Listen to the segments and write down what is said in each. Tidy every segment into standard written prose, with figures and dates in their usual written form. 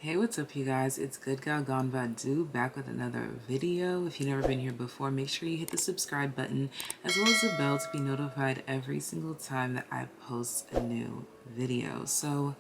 Hey, what's up, you guys? It's Good Gal Gone Badu back with another video. If you've never been here before, make sure you hit the subscribe button as well as the bell to be notified every single time that I post a new video. So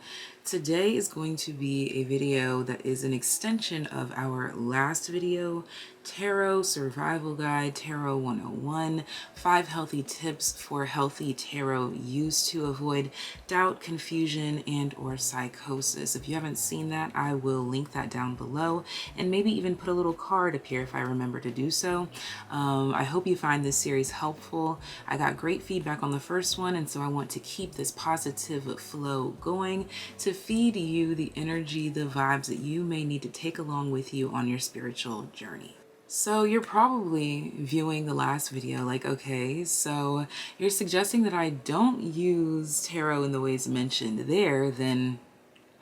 today is going to be a video that is an extension of our last video, Tarot Survival Guide, Tarot 101, 5 healthy tips for healthy tarot use to avoid doubt, confusion, and or psychosis. If you haven't seen that, I will link that down below and maybe even put a little card up here if I remember to do so. I hope you find this series helpful. I got great feedback on the first one, and so I want to keep this positive flow going to feed you the energy, the vibes that you may need to take along with you on your spiritual journey. So you're probably viewing the last video like, okay, so you're suggesting that I don't use tarot in the ways mentioned there, then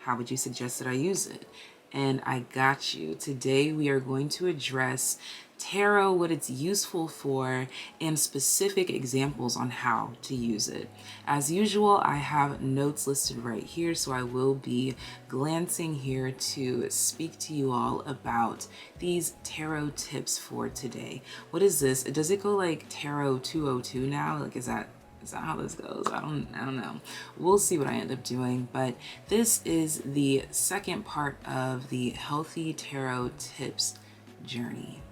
how would you suggest that I use it? And I got you. Today we are going to address tarot, what it's useful for, and specific examples on how to use it. As usual, I have notes listed right here, so I will be glancing here to speak to you all about these tarot tips for today. What is this? Does it go like Tarot 202 now? Like, is that how this goes? I don't know. We'll see what I end up doing, but this is the second part of the Healthy Tarot Tips journey.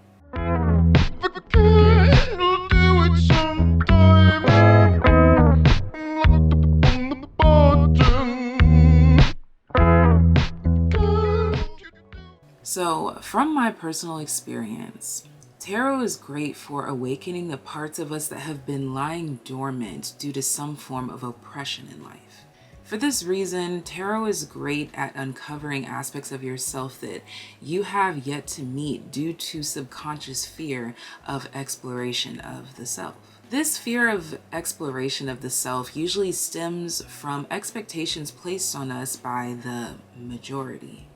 So, from my personal experience, tarot is great for awakening the parts of us that have been lying dormant due to some form of oppression in life. For this reason, tarot is great at uncovering aspects of yourself that you have yet to meet due to subconscious fear of exploration of the self. This fear of exploration of the self usually stems from expectations placed on us by the majority.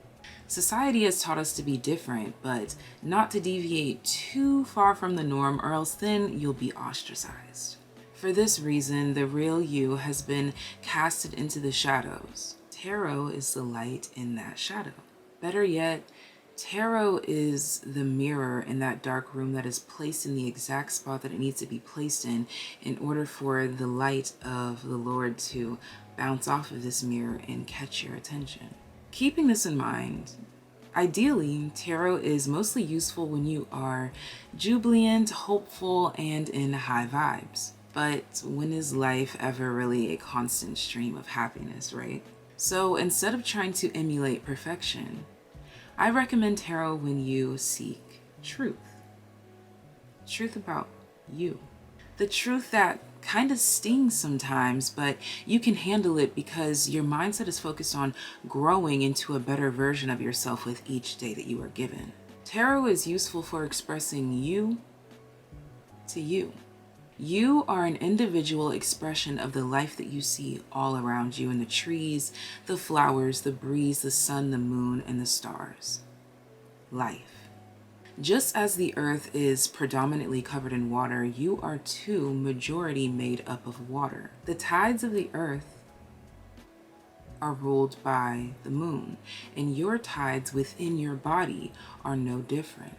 Society has taught us to be different, but not to deviate too far from the norm, or else then you'll be ostracized. For this reason, the real you has been casted into the shadows. Tarot is the light in that shadow. Better yet, tarot is the mirror in that dark room that is placed in the exact spot that it needs to be placed in order for the light of the Lord to bounce off of this mirror and catch your attention. Keeping this in mind, ideally, tarot is mostly useful when you are jubilant, hopeful, and in high vibes. But when is life ever really a constant stream of happiness, right? So instead of trying to emulate perfection, I recommend tarot when you seek truth. Truth about you. The truth that kind of stings sometimes, but you can handle it because your mindset is focused on growing into a better version of yourself with each day that you are given. Tarot is useful for expressing you to you. You are an individual expression of the life that you see all around you in the trees, the flowers, the breeze, the sun, the moon, and the stars. Life. Just as the earth is predominantly covered in water, you are too majority made up of water. The tides of the earth are ruled by the moon, and your tides within your body are no different.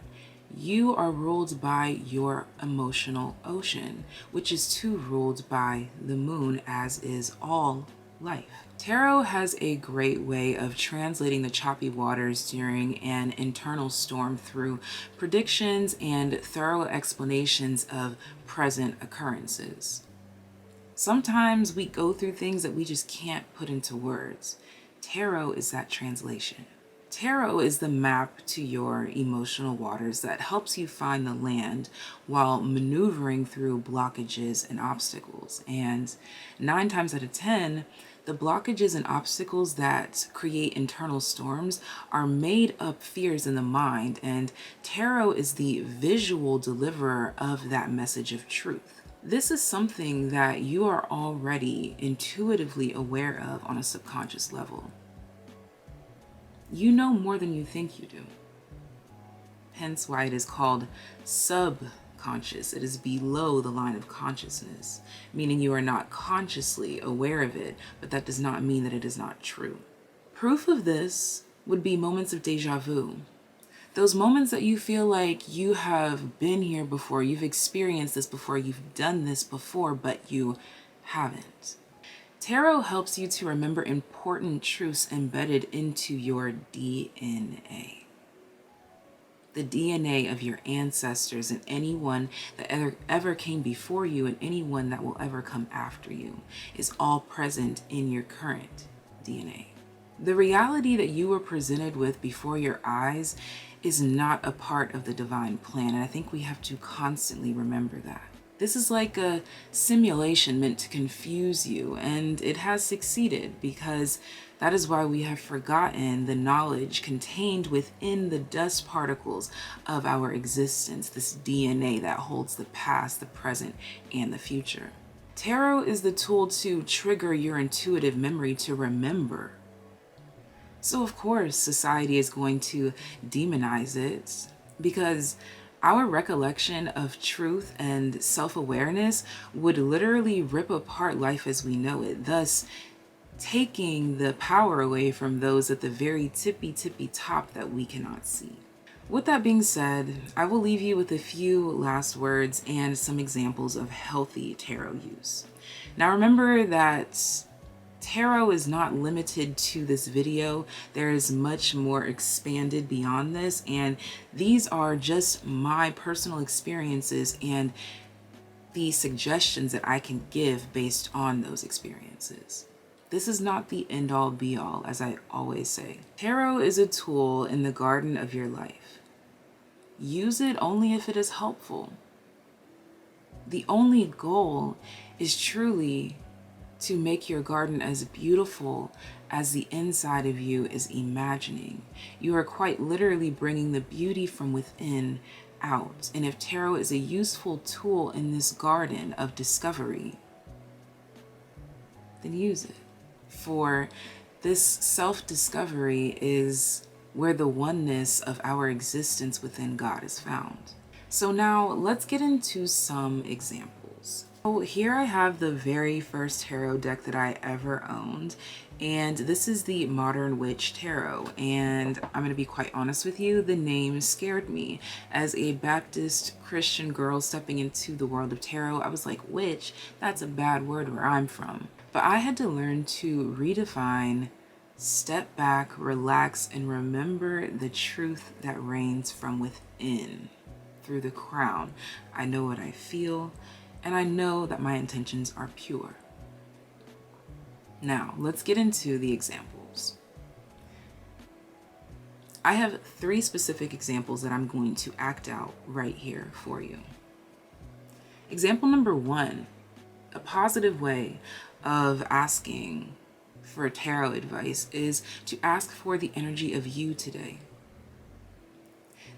You are ruled by your emotional ocean, which is too ruled by the moon, as is all life. Tarot has a great way of translating the choppy waters during an internal storm through predictions and thorough explanations of present occurrences. Sometimes we go through things that we just can't put into words. Tarot is that translation. Tarot is the map to your emotional waters that helps you find the land while maneuvering through blockages and obstacles. And 9 times out of 10, the blockages and obstacles that create internal storms are made up fears in the mind, and tarot is the visual deliverer of that message of truth. This is something that you are already intuitively aware of on a subconscious level. You know more than you think you do. Hence why it is called subconscious. It is below the line of consciousness, meaning you are not consciously aware of it, but that does not mean that it is not true. Proof of this would be moments of deja vu. Those moments that you feel like you have been here before, you've experienced this before, you've done this before, but you haven't. Tarot helps you to remember important truths embedded into your DNA. The DNA of your ancestors and anyone that ever came before you and anyone that will ever come after you is all present in your current DNA. The reality that you were presented with before your eyes is not a part of the divine plan, and I think we have to constantly remember that. This is like a simulation meant to confuse you, and it has succeeded because that is why we have forgotten the knowledge contained within the dust particles of our existence, this DNA that holds the past, the present, and the future. Tarot is the tool to trigger your intuitive memory to remember. So of course, society is going to demonize it because our recollection of truth and self-awareness would literally rip apart life as we know it, thus taking the power away from those at the very tippy top that we cannot see. With that being said, I will leave you with a few last words and some examples of healthy tarot use. Now remember that tarot is not limited to this video. There is much more expanded beyond this, and these are just my personal experiences and the suggestions that I can give based on those experiences. This is not the end-all be-all, as I always say. Tarot is a tool in the garden of your life. Use it only if it is helpful. The only goal is truly to make your garden as beautiful as the inside of you is imagining. You are quite literally bringing the beauty from within out. And if tarot is a useful tool in this garden of discovery, then use it. For this self-discovery is where the oneness of our existence within God is found. So now let's get into some examples. So here I have the very first tarot deck that I ever owned, and this is the Modern Witch Tarot. And I'm going to be quite honest with you, the name scared me. As a Baptist Christian girl stepping into the world of tarot, I was like, witch, that's a bad word where I'm from. But I had to learn to redefine, step back, relax, and remember the truth that reigns from within. Through the crown, I know what I feel, and I know that my intentions are pure. Now, let's get into the examples. I have 3 specific examples that I'm going to act out right here for you. Example number 1, a positive way of asking for tarot advice is to ask for the energy of you today.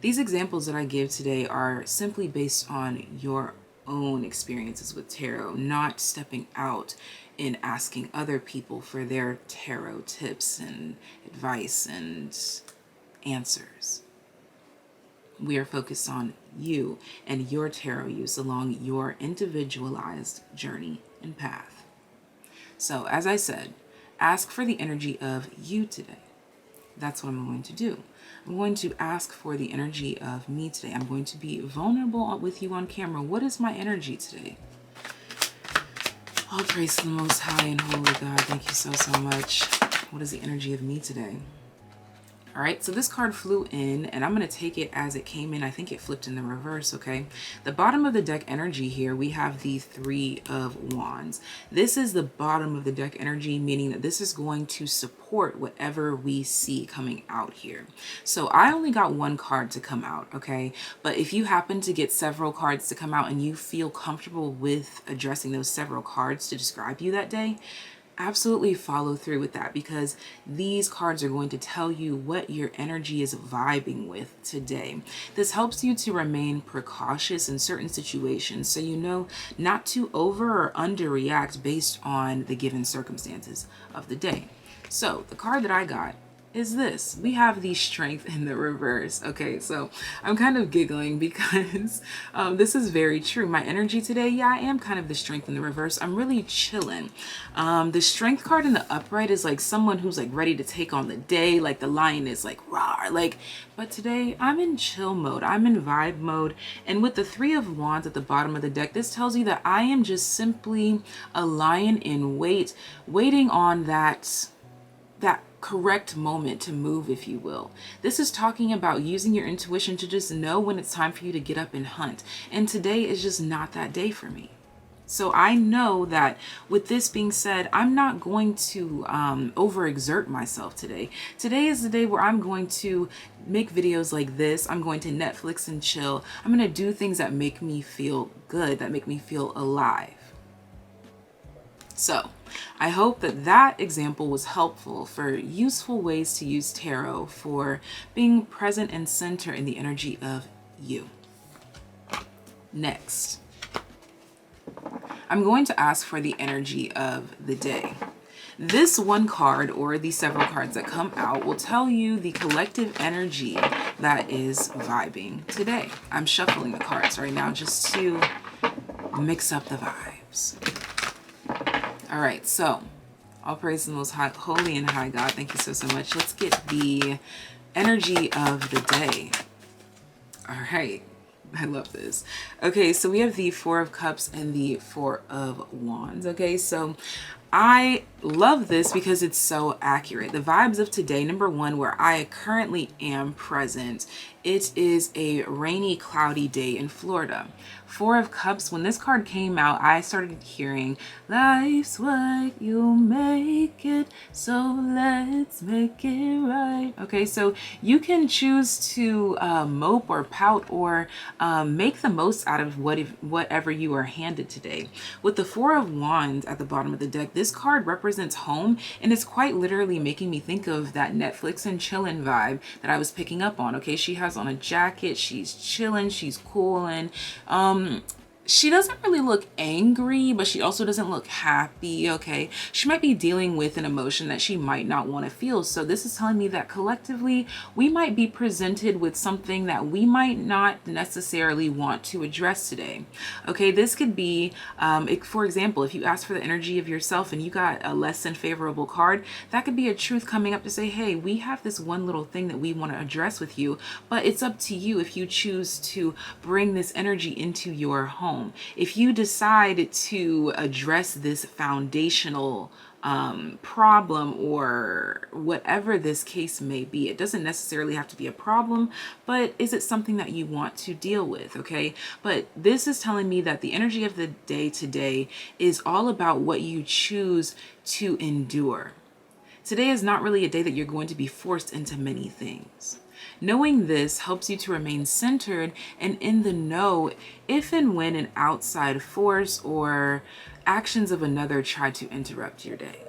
These examples that I give today are simply based on your own experiences with tarot, not stepping out and asking other people for their tarot tips and advice and answers. We are focused on you and your tarot use along your individualized journey and path. So, as I said, ask for the energy of you today. That's what I'm going to do. I'm going to ask for the energy of me today. I'm going to be vulnerable with you on camera. What is my energy today? All praise to the Most High and Holy God. Thank you so much. What is the energy of me today? All right, so this card flew in, and I'm going to take it as it came in. I think it flipped in the reverse, okay? The bottom of the deck energy here, we have the 3 of Wands. This is the bottom of the deck energy, meaning that this is going to support whatever we see coming out here. So I only got 1 card to come out, okay? But if you happen to get several cards to come out and you feel comfortable with addressing those several cards to describe you that day, absolutely follow through with that, because these cards are going to tell you what your energy is vibing with today. This helps you to remain precautious in certain situations, so you know not to over or underreact based on the given circumstances of the day. So the card that I got is this. We have the Strength in the reverse. Okay, so I'm kind of giggling because this is very true. My energy today, yeah, I am kind of the Strength in the reverse. I'm really chilling. The Strength card in the upright is like someone who's like ready to take on the day, like the lion is like rawr, like, but today I'm in chill mode. I'm in vibe mode. And with the Three of Wands at the bottom of the deck, this tells you that I am just simply a lion in wait, waiting on that correct moment to move, if you will. This is talking about using your intuition to just know when it's time for you to get up and hunt. And today is just not that day for me. So I know that with this being said, I'm not going to overexert myself today. Today is the day where I'm going to make videos like this. I'm going to Netflix and chill. I'm going to do things that make me feel good, that make me feel alive. So I hope that that example was helpful for useful ways to use tarot for being present and center in the energy of you. Next, I'm going to ask for the energy of the day. This one card or the several cards that come out will tell you the collective energy that is vibing today. I'm shuffling the cards right now just to mix up the vibes. All right, so all praise the most high, holy and high God. Thank you so much. Let's get the energy of the day. All right, I love this. Okay, so we have the Four of Cups and the Four of Wands. Okay, so I love this because it's so accurate. The vibes of today, number one, where I currently am present, it is a rainy, cloudy day in Florida. Four of Cups, when this card came out, I started hearing, life's what you make it, so let's make it right. Okay, so you can choose to mope or pout or make the most out of whatever you are handed today. With the Four of Wands at the bottom of the deck, this card represents home, and it's quite literally making me think of that Netflix and chillin' vibe that I was picking up on. Okay, she has on a jacket, she's chilling, she's cooling. She doesn't really look angry, but she also doesn't look happy, okay? She might be dealing with an emotion that she might not want to feel. So this is telling me that collectively, we might be presented with something that we might not necessarily want to address today. Okay, this could be, for example, if you ask for the energy of yourself and you got a less than favorable card, that could be a truth coming up to say, hey, we have this one little thing that we want to address with you, but it's up to you if you choose to bring this energy into your home. If you decide to address this foundational problem or whatever this case may be, it doesn't necessarily have to be a problem, but is it something that you want to deal with? Okay, but this is telling me that the energy of the day today is all about what you choose to endure. Today is not really a day that you're going to be forced into many things. Knowing this helps you to remain centered and in the know if and when an outside force or actions of another try to interrupt your day.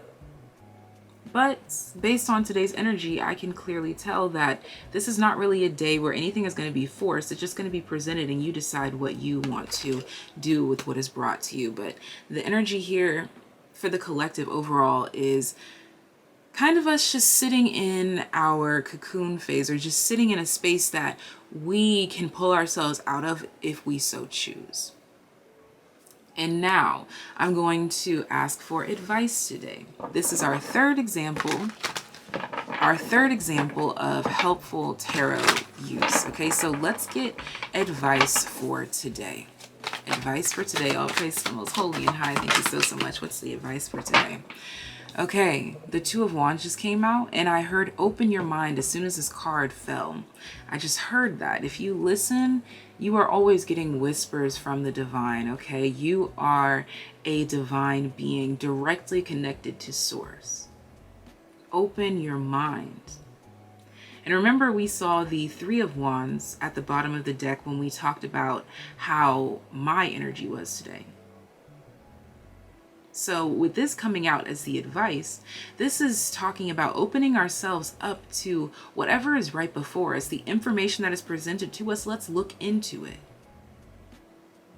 But based on today's energy, I can clearly tell that this is not really a day where anything is going to be forced. It's just going to be presented and you decide what you want to do with what is brought to you. But the energy here for the collective overall is kind of us just sitting in our cocoon phase, or just sitting in a space that we can pull ourselves out of if we so choose. And now I'm going to ask for advice today. This is our third example of helpful tarot use. Okay, so let's get advice for today. Advice for today. All praise to the most holy and high. Thank you so much. What's the advice for today? Okay, the Two of Wands just came out and I heard open your mind as soon as this card fell. I just heard that. If you listen, you are always getting whispers from the divine, okay? You are a divine being directly connected to source. Open your mind. And remember, we saw the Three of Wands at the bottom of the deck when we talked about how my energy was today. So with this coming out as the advice, this is talking about opening ourselves up to whatever is right before us, the information that is presented to us. Let's look into it.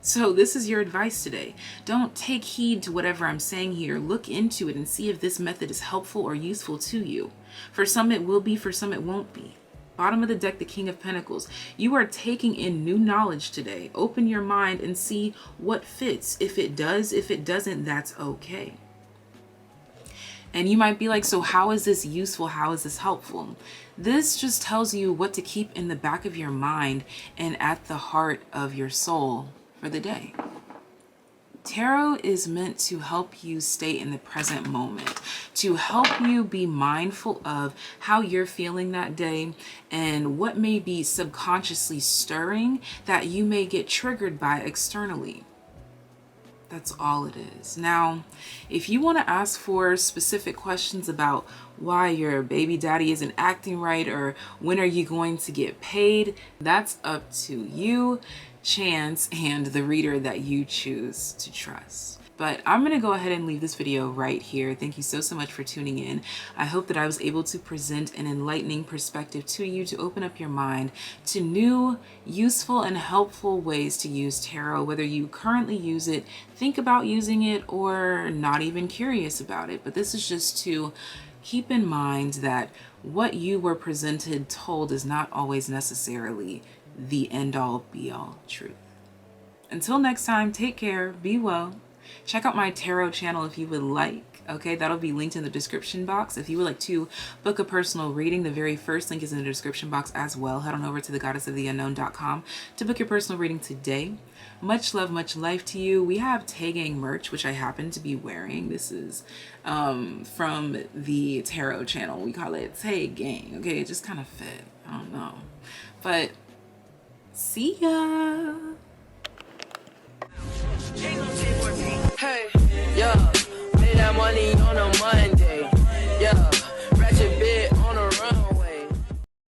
So this is your advice today. Don't take heed to whatever I'm saying here. Look into it and see if this method is helpful or useful to you. For some it will be, for some it won't be. Bottom of the deck, the King of Pentacles. You are taking in new knowledge today. Open your mind and see what fits. If it does, if it doesn't, that's okay. And you might be like, so how is this useful? How is this helpful? This just tells you what to keep in the back of your mind and at the heart of your soul for the day. Tarot is meant to help you stay in the present moment, to help you be mindful of how you're feeling that day and what may be subconsciously stirring that you may get triggered by externally. That's all it is. Now, if you want to ask for specific questions about why your baby daddy isn't acting right or when are you going to get paid, that's up to you, chance, and the reader that you choose to trust. But I'm going to go ahead and leave this video right here. Thank you so much for tuning in. I hope that I was able to present an enlightening perspective to you to open up your mind to new, useful, and helpful ways to use tarot, whether you currently use it, think about using it, or not even curious about it. But this is just to keep in mind that what you were told is not always necessarily the end-all be-all truth. Until next time, take care, be well. Check out my tarot channel if you would like. Okay, that'll be linked in the description box. If you would like to book a personal reading, the very first link is in the description box as well. Head on over to thegoddessoftheunknown.com to book your personal reading today. Much love, much life to you. We have TAYgang merch, which I happen to be wearing. This is from the tarot channel. We call it TAYgang. Okay, it just kind of fit. I don't know. But see ya.